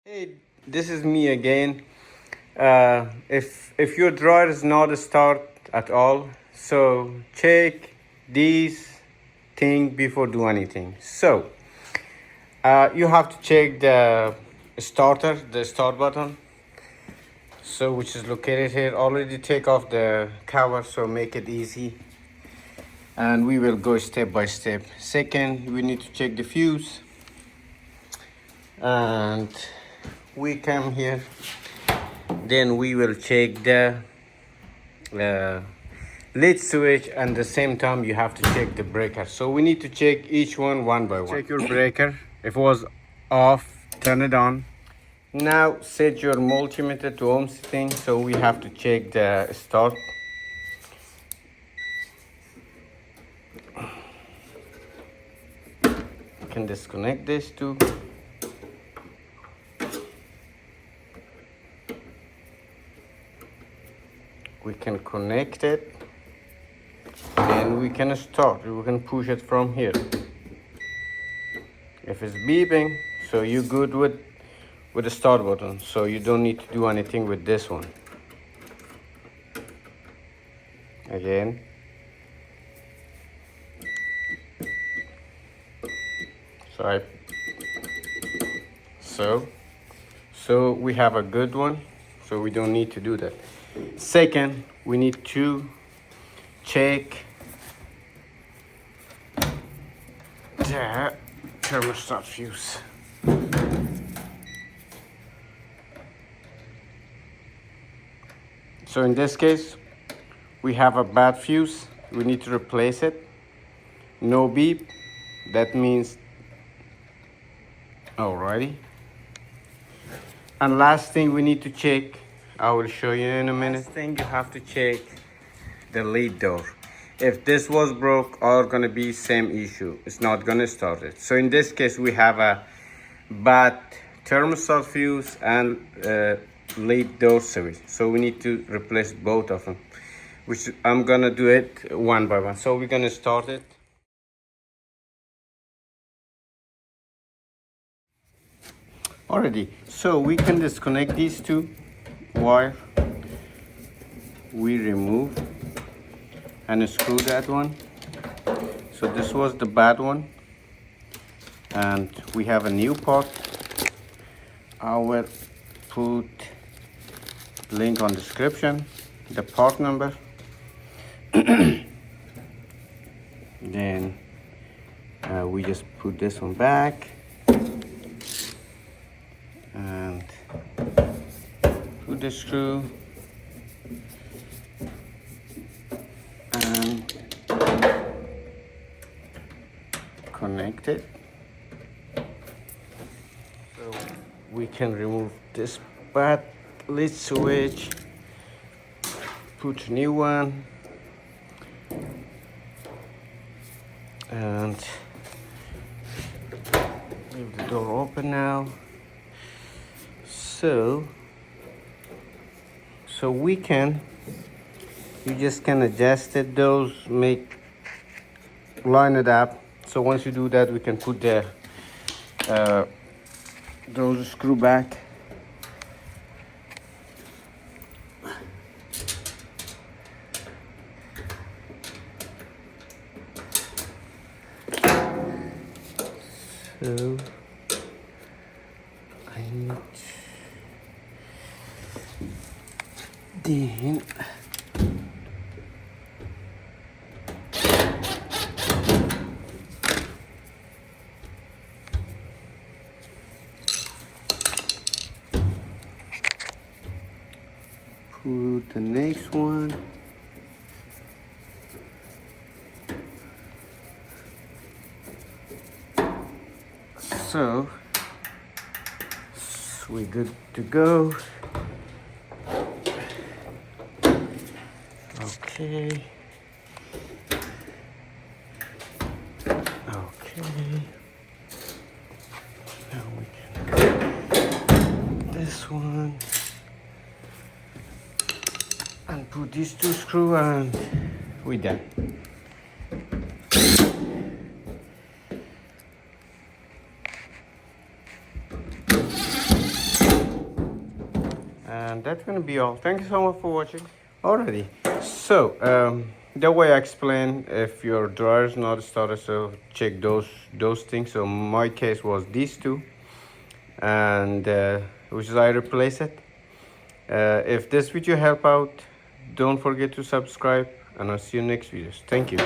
Hey, this is me again. If your dryer is not start at all, so check these thing before do anything. So you have to check the starter, the start button. So which is located here. Already take off the cover, so make it easy. And we will go step by step. Second, we need to check the fuse. And we come here, then we will check the lid switch, and at the same time you have to check the breaker. So we need to check each one by one. Check your breaker. If it was off, turn it on. Now set your multimeter to ohm setting, so we have to check the start. You can disconnect this too. We can connect it and we can start. We can push it from here. If it's beeping, so you're good with the start button, so you don't need to do anything with this one. Again. So we have a good one, so we don't need to do that. Second, we need to check the thermostat fuse. So in this case, we have a bad fuse. We need to replace it. No beep. That means alrighty. And last thing we need to check, I will show you in a minute. Last thing, you have to check the lead door. If this was broke, all gonna be same issue. It's not gonna start it. So in this case, we have a bad thermostat fuse and lead door switch. So we need to replace both of them, which I'm gonna do it one by one. So we're gonna start it. Already, so we can disconnect these two wire. We remove and screw that one. So this was the bad one, and we have a new part. I will put link on description, the part number. Then we just put this one back and put the screw and connect it. So we can remove this bad lid switch, put a new one, and leave the door open now. So we can, you just can adjust it, those line it up. So once you do that, we can put the those screw back. So I need then put the next one. So we're good to go. Okay. Now we can this one and put these two screws, and we're done. And that's gonna be all. Thank you so much for watching. Alrighty. So the way I explained, if your dryer is not started, so check those things. So my case was these two, and which is I replace it. If this video help out, don't forget to subscribe, and I'll see you next videos. Thank you.